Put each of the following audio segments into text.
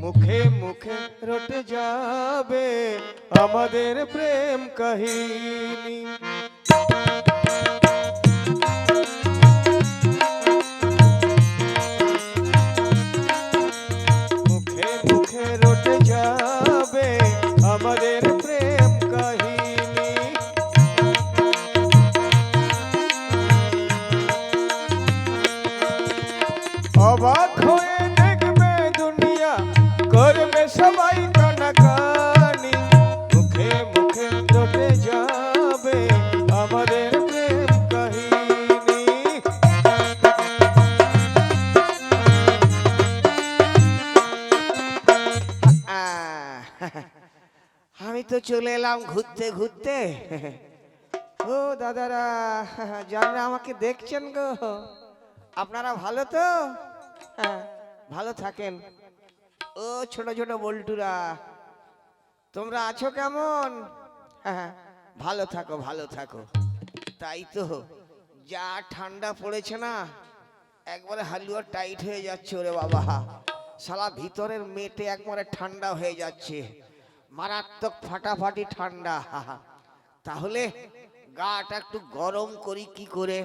মুখে মুখে রটে যাবে আমাদের প্রেম কাহিনী। মুখে মুখে রটে যাবে আমাদের প্রেম কাহিনী। অবাক হয়ে দেখবে দুনিয়া, করবে সবাই কানাকানি। মুখে মুখে রটে যাবে আমাদের প্রেম কাহিনী। আমি তো চলে এলাম ঘুরতে ঘুরতে। ও দাদারা, যারা আমাকে দেখছেন গো, আপনারা ভালো তো? হ্যাঁ, ভালো থাকেন। ও ছোট ছোট বল্টুরা, তোমরা আছো কেমন? হ্যাঁ, ভালো থাকো ভালো থাকো। তাই তো, যা ঠান্ডা পড়েছে না, একবারে হালুয়া টাইট হয়ে যাচ্ছে। ওরে বাবা, শালা ভিতরের মেটে একবারে ঠান্ডা হয়ে যাচ্ছে, মারাত্মক ফাটাফাটি ঠান্ডা। তাহলে গাটা একটু গরম করি কি করে?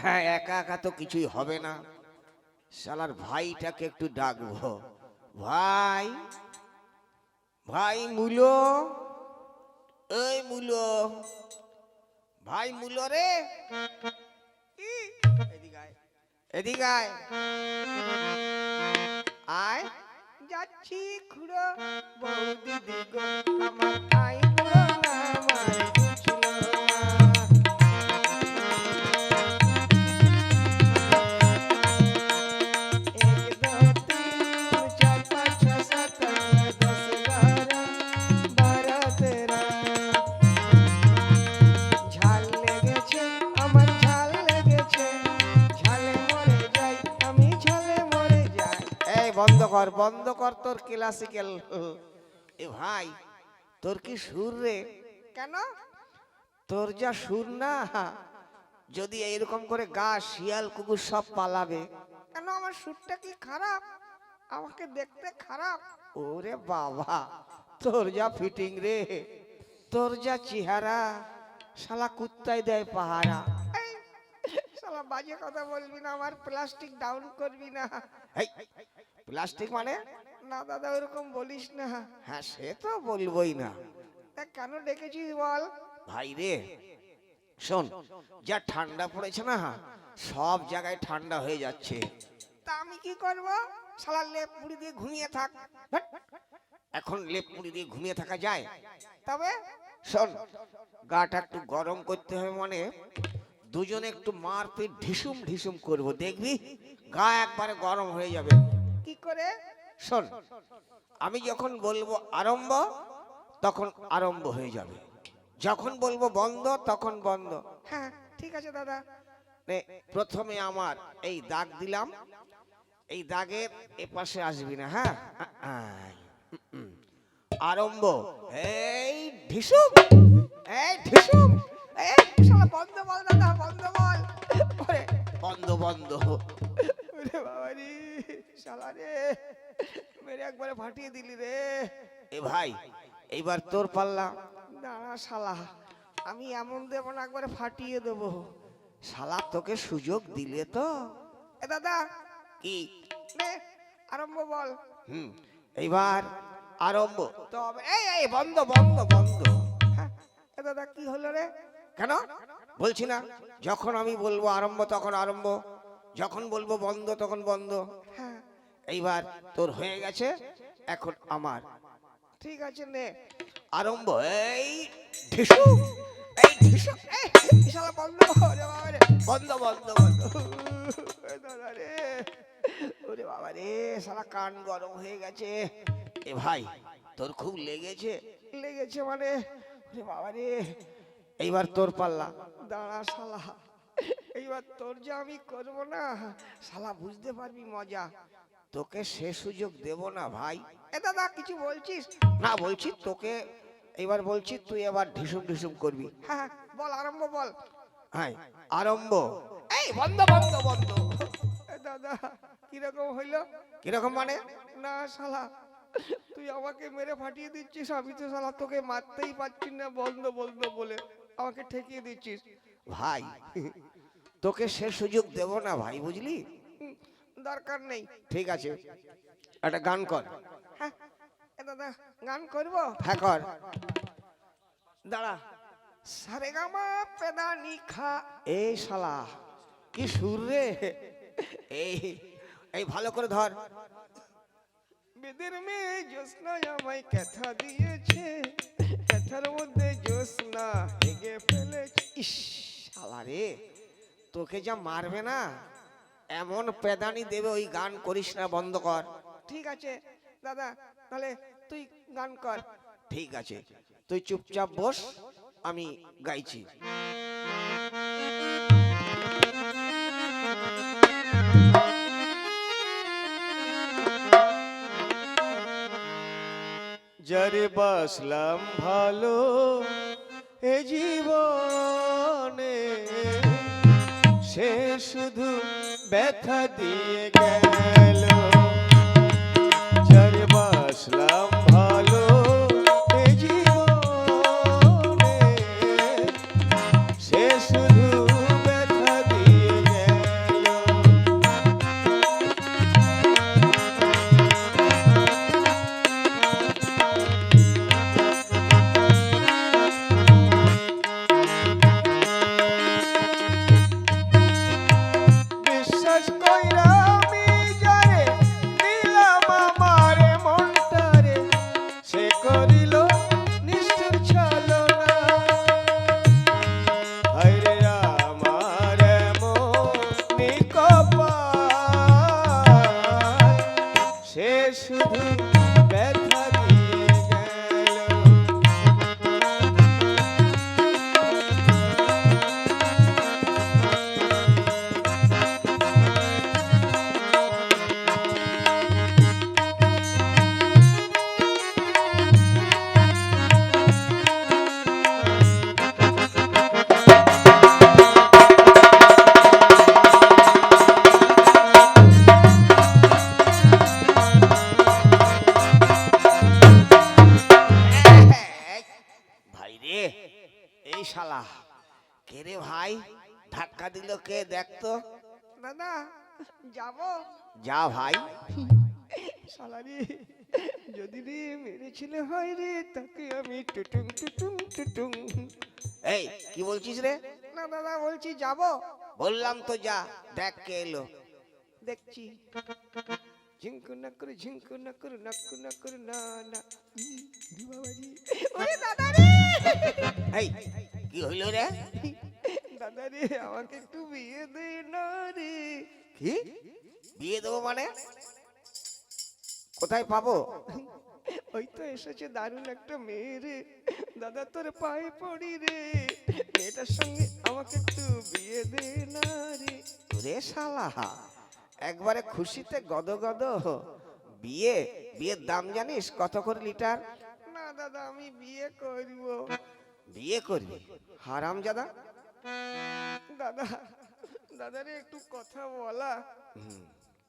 হ্যাঁ, একা একা তো কিছুই হবে না, শালার ভাইটাকে একটু ডাকবো। ভাই, ভাই মুলো, এই মুলো, ভাই মুলো রে, এদিকে আয়, এদিকে আয়। আয়, যাচ্ছি খুড়ো বৌদি দিগো, আমার আই বুড়ো না আমার বুঝলো বন্ধ কর তোর ক্লাসিক্যাল। এ ভাই, তোর কি সুর রে? কেন? তোর যা সুর না, যদি এইরকম করে গা শিয়াল কুকুর সব পালাবে। কেন, আমার সুরটা কি খারাপ? আমাকে দেখতে খারাপ? ওরে বাবা, তোর যা ফিটিং রে, তোর যা চেহারা, শালা কুত্তায় দেয় পাহারা। শালা বাজে কথা বলবি না, আমার প্লাস্টিক ডাউন করবি না। প্লাস্টিক মানে? না দাদা, ওরকম বলিস না। হ্যাঁ, সে তো বলবোই না। কেন ডেকেছিস বল? ভাই রে শোন, যা ঠান্ডা পড়েছে না, সব জায়গায় ঠান্ডা হয়ে যাচ্ছে। তা আমি কি করব? শালা লেপ মুড়ি দিয়ে ঘুমিয়ে থাক। এখন লেপ মুড়ি দিয়ে ঘুমিয়ে থাকা যায়? তবে শোন, গাটা একটু গরম করতে হবে, মানে দুজনে একটু মারপিট ঢিসুম ঢিসুম করব, দেখবি গা একবারে গরম হয়ে যাবে। কি করে? শোন, আমি যখন বলবো আরম্ভ, তখন আরম্ভ হয়ে যাবে, যখন বলবো বন্ধ তখন বন্ধ। হ্যাঁ ঠিক আছে দাদা। প্রথমে আমার এই দাগ দিলাম, এই দাগের এপাশে আসবি না। হ্যাঁ, আরম্ভ। এই ঢিসুম, এই ঢিসুম, এই শালা বন্ধ বল দাদা, বন্ধ বল। ওরে বন্ধ বন্ধ। ওরে বাবা রে, শালা রে, মেরে একবারে ফাটিয়ে দিলি রে। এ ভাই, এইবার তোর পাল্লা। দাঁড়া শালা, আমি এমন দেব না, একবারে ফাটিয়ে দেবো। শালা তোকে সুযোগ দিলে তো। এ দাদা, কি আরম্ভ বল। এইবার আরম্ভ। তবে এই এই বন্ধ বন্ধ বন্ধ। এ দাদা কি হলো রে? কেন বলছি না, যখন আমি বলবো আরম্ভ তখন আরম্ভ, যখন বলবো বন্ধ তখন বন্ধ। হ্যাঁ, এইবার তোর হয়ে গেছে, এখন আমার। ঠিক আছে, নে আরম্ভ। এই ঢিসু, এই ঢিসু, এই শালা বন্ধ করে বাবা রে, বন্ধ বন্ধ বন্ধ। দাদা রে, ওরে বাবা রে, শালা কান গরম হয়ে গেছে। এ ভাই, তোর খুব লেগেছে? লেগেছে মানে? ওরে বাবা রে, এইবার তোর পাল্লা। দাঁড়া শালা, এইবার তোর যা আমি করবো না, শালা বুঝতে পারবি মজা। তোকে সে সুযোগ দেব না ভাই। এ দাদা কিছু বলছিস? না বলছি তোকে, এবার বলছি তুই এবার ঢিসুম ঢিসুম করবি। হ্যাঁ বল, আরম্ভ বল। হ্যাঁ আরম্ভ। এই বন্ধ বন্ধ বন্ধ। দাদা কিরকম হইলো? কিরকম মানে? না শালা, তুই আমাকে মেরে ফাটিয়ে দিচ্ছিস, আমি তো শালা তোকে মারতেই পারছি না বন্ধ বন্ধ বলে আমাকে ঠেকিয়ে দিচ্ছিস। ভাই তোকে সে সুযোগ দেব না ভাই, বুঝলি? দরকার নেই। ঠিক আছে, একটা গান কর। হ্যাঁ দাদা, গান করবো? হ্যাঁ কর। দাঁড়া। সারেগামা পেদানি খা। এই শালা কি সুর রে! এই এই ভালো করে ধর। বেদের মেয়ে জ্যোৎস্না আমায় কথা দিয়েছে, কথার মধ্যে জ্যোৎস্না হেগে ফেলেছে। ইস শালা রে, তোকে যা মারবে না, এমন পেদানি দেবে, ওই গান করিস না, বন্ধ কর। ঠিক আছে দাদা, তাহলে তুই গান কর। ঠিক আছে, তুই চুপচাপ বস, আমি গাইছি। যারে বাসলাম ভালো এ জীবনে, সে শুধু ব্যথা দিয়ে গেল। যারে বাসলাম ভালো এ জীবনে, সে শুধু ব্যথা দিয়ে গেল। বিশ্বাস কইরা আমি যারে দিলাম আমার মনটারে, সে করিল নিষ্ঠুর ছলনা। হায়রে আমার এমনি কপাল, সে শুধু ব্যথা দিয়ে গেল। ভাই রে, এই শালা কে রে ভাই? ধাক্কা দিল কে, দেখতো। দাদা যাব? যা ভাই। শালা রে, যদি রে মেরেছিলে হয় রে, তাকে আমি টুটুং টুটুং টুটুং। এই কি বলছিস রে? না দাদা, বলছি যাব। বললাম তো যা, দেখ কে এলো। দেখছি। ঝিঙ্কু নাকুর ঝিঙ্কু নাকুর নাকু নাকুর না না। ই বাবাজি, ওরে দাদা রে! এই কি হইল রে? দাদা রে, আমাকে একটু বিয়ে দে না রে। কি বিয়ে দেবো মানে? কোথায় পাবো? ওই তো এসেছে দারুণ একটা মেয়ে রে, দাদা তোর পায়ে পড়ি রে, মেয়েটার সঙ্গে আমাকে একটু বিয়ে দে না রে। রে শালা, একবারে খুশিতে গদ গদ। বিয়ে, বিয়ের দাম জানিস কত করে লিটার? না দাদা, আমি বিয়ে করব। বিয়ে করবি? হারামজাদা। দাদা, দাদা রে একটু কথা বলা।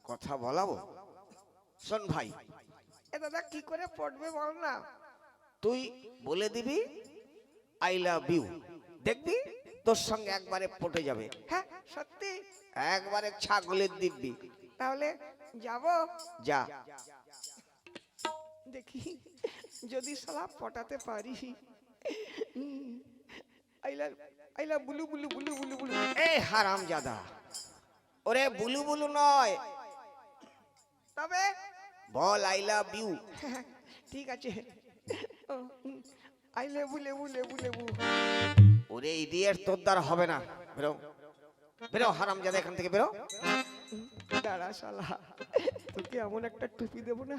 কথা বলাবো? শোন ভাই, এ দাদা কি করে পড়বে বল না? তুই বলে দিবি আই লাভ ইউ, দেখবি তোর সঙ্গে একবারে পটে যাবে। হ্যাঁ সত্যি? একবারে ছাগলের দিব্যি। তাহলে যাব? যা। দেখি যদি শালা পটাতে পারি। আই লাভ বুলু বুলু বুলু বুলু বুলু। এই হারামজাদা, ওরে বুলু বুলু নয়, তবে বল আই লাভ ইউ। ঠিক আছে, আই লেবু লেবু লেবু লেবু। ওরে ইডিয়েট, তোর দ্বারা হবে না। বেরো বেরো হারামজাদা, এখান থেকে বেরো। দাঁড়া শালা, তোকে এমন একটা টুপি দেবো না,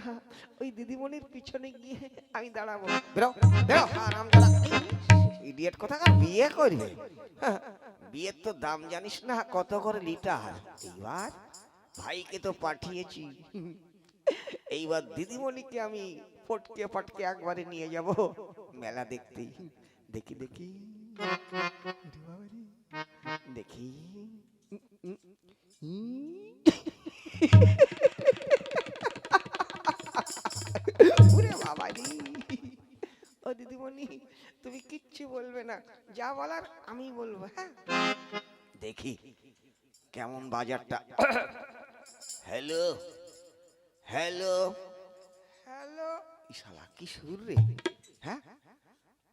ওই দিদিমণির পিছনে গিয়ে আমি দাঁড়াবো। বেরো বেরো হারামজাদা, ইডিয়েট কোথাকার। বিয়ে করবে? বিয়ের তো দাম জানিস না কত করে লিটার। এইবার ভাইকে তো পাঠিয়েছি, এইবার দিদিমণিকে আমি পটকে পটকে একবারে নিয়ে যাব মেলা দেখতে। দেখি দেখি দেখি। ওরে বাবারি। ও দিদিমণি, তুমি কিচ্ছু বলবে না, যা বলার আমি বলবো। হ্যাঁ, দেখি কেমন বাজারটা। হ্যালো হ্যালো হ্যালো, শালা কি সুর রে। হ্যাঁ,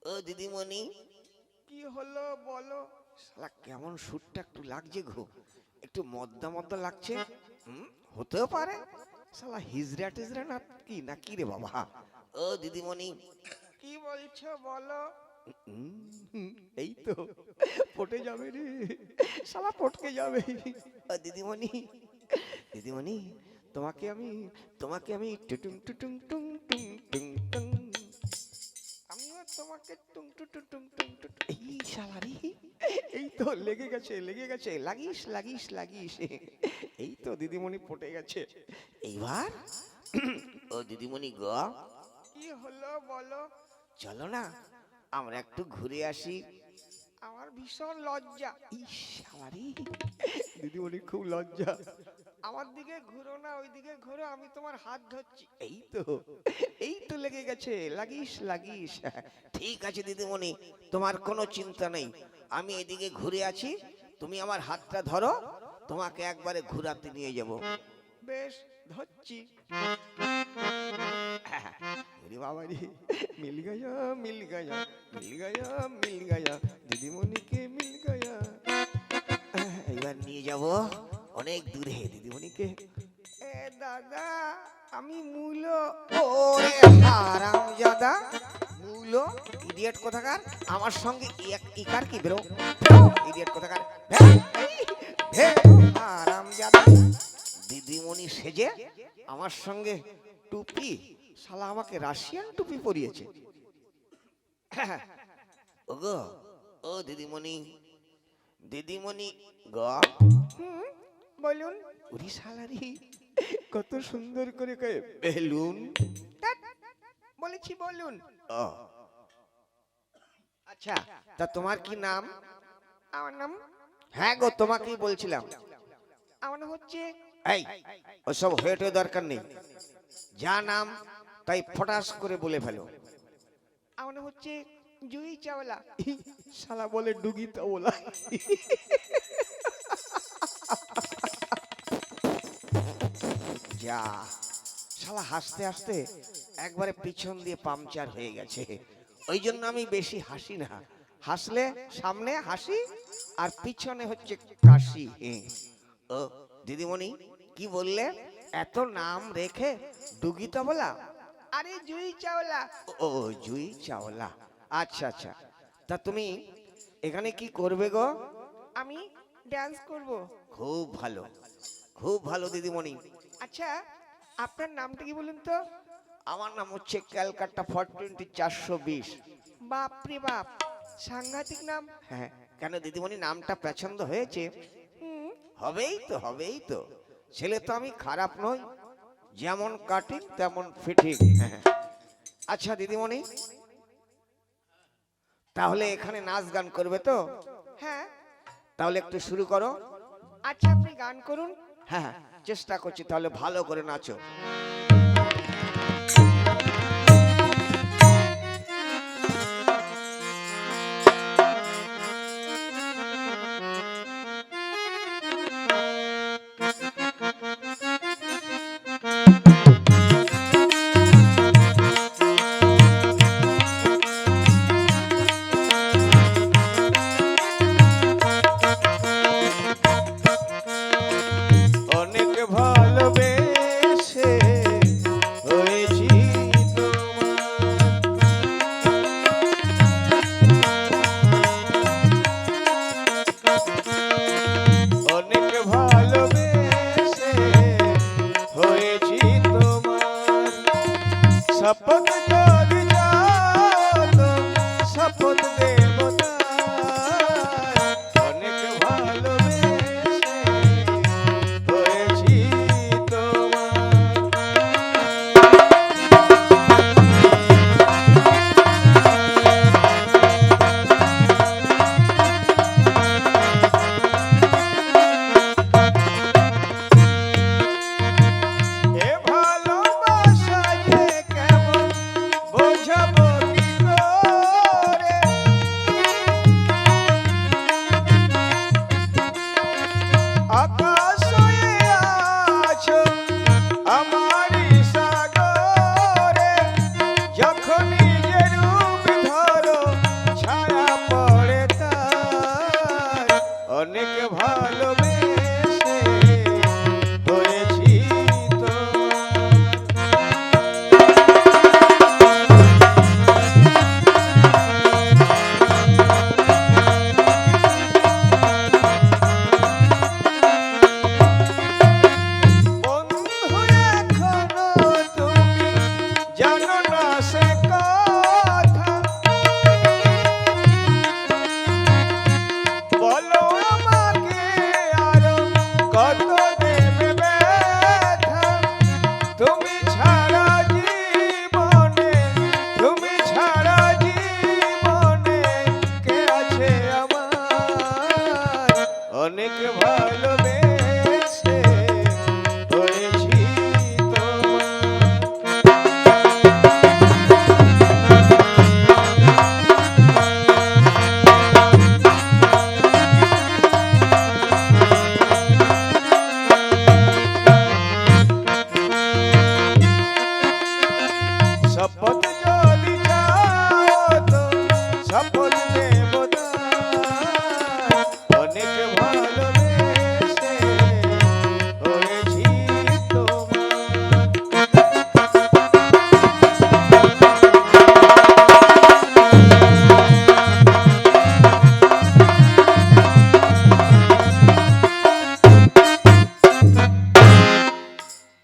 ও দিদিমণি, কি হলো বলো। শালা কেমন সুরটা একটু লাগছে গো, একটু মদ্দা মদ্দা লাগছে। হতেও পারে শালা হিজড়া টিজড়া না কি, না কি রে বাবা। ও দিদিমণি, কি বলছো বলো। এই তো পটে যাবে রে, শালা পটকে যাবে। ও দিদিমণি, দিদিমণি, তোমাকে আমি টুটুং টুটুং টুং টুং টুং টুং, আমিও তোমাকে টুং টুটুং টুং টুং টুং। এই শালা রে, এই তো লেগে গেছে লেগে গেছে, লাগিস লাগিস লাগিস। এই তো দিদিমণি পটে গেছে। এইবার ও দিদিমণি গো, কি হলো বলো। চলো না আমরা একটু ঘুরে আসি। আমার ভীষণ লজ্জা। ইস আমারই দিদিমণি খুব লজ্জা। আমার দিকে ঘুরো না, ওই দিকে ঘুরো, আমি তোমার হাত ধরছি। এই তো লেগে গেছে, লাগিস লাগিস। ঠিক আছে দিদিমণি, তোমার কোনো চিন্তা নেই, আমি এদিকে ঘুরে আছি, তুমি আমার হাতটা ধরো, তোমাকে একবারে ঘুরাতে নিয়ে যাব। বেশ, ধরছি। বাবা রে, মিল গয়া মিল গয়া মিল গয়া মিল গয়া, দিদিমণিকে মিল গয়া। এবার নিয়ে যাব অনেক দূরে দিদিমণিকে। এ দাদা, আমি মূলো। ওরে হারামজাদা, মূলো ইডিয়েট কোথাকার, আমার সঙ্গে ইকার কি বেরো, ইডিয়েট কোথাকার। হারামজাদা, দিদিমণি সেজে আমার সঙ্গে টুপি, শালা আমাকে রাশিয়ান টুপি পরিয়েছে। ওগো, ও দিদিমণি, দিদিমণি গো। বলুন। ওরে শালারি, কত সুন্দর করে কয়ে বেলুন। বলেছি বলুন। ও আচ্ছা, তা তোমার কি নাম। আমার নাম, হ্যাঁ গো তোমাকেই বলছিলাম। আমার নাম হচ্ছে, এই ওসব হেঁটে দরকার নেই, যা নাম তাই ফটাস করে বলে ফেলো। আমার নাম হচ্ছে জুই চাওলা। শালা বলে ডুগি চাওলা। যা, শালা হাসতে হাসতে একবারে পিছন দিয়ে পাংচার হয়ে গেছে। ওই জন্য আমি বেশি হাসি না, হাসলে সামনে হাসি আর পিছনে হচ্ছে কাশি। ও দিদিমণি, কি বললে, এত নাম রেখে ডুগি চাওলা। আরে জুই চাওলা। ও জুই চাওলা, আচ্ছা আচ্ছা। তা তুমি এখানে কি করবে গো। আমি ডান্স করব। খুব ভালো, খুব ভালো দিদিমণি। আচ্ছা, আপনার নামটা কি বলুন তো। আমার নাম হচ্ছে ক্যালকাটা 420 420। বাপরে বাপ, সাংঘাতিক নাম। হ্যাঁ, কেন দিদিমণি নামটা পছন্দ হয়েছে। হবেই তো, হবেই তো, ছেলে তো আমি খারাপ নই, যেমন কাটিং তেমন ফিটিং। আচ্ছা দিদিমণি, তাহলে এখানে নাচ গান করবে তো। হ্যাঁ, তাহলে একটু শুরু করো। আচ্ছা, আপনি গান করুন। হ্যাঁ, চেষ্টা করছি, তাহলে ভালো করে নাচো। শপথ করে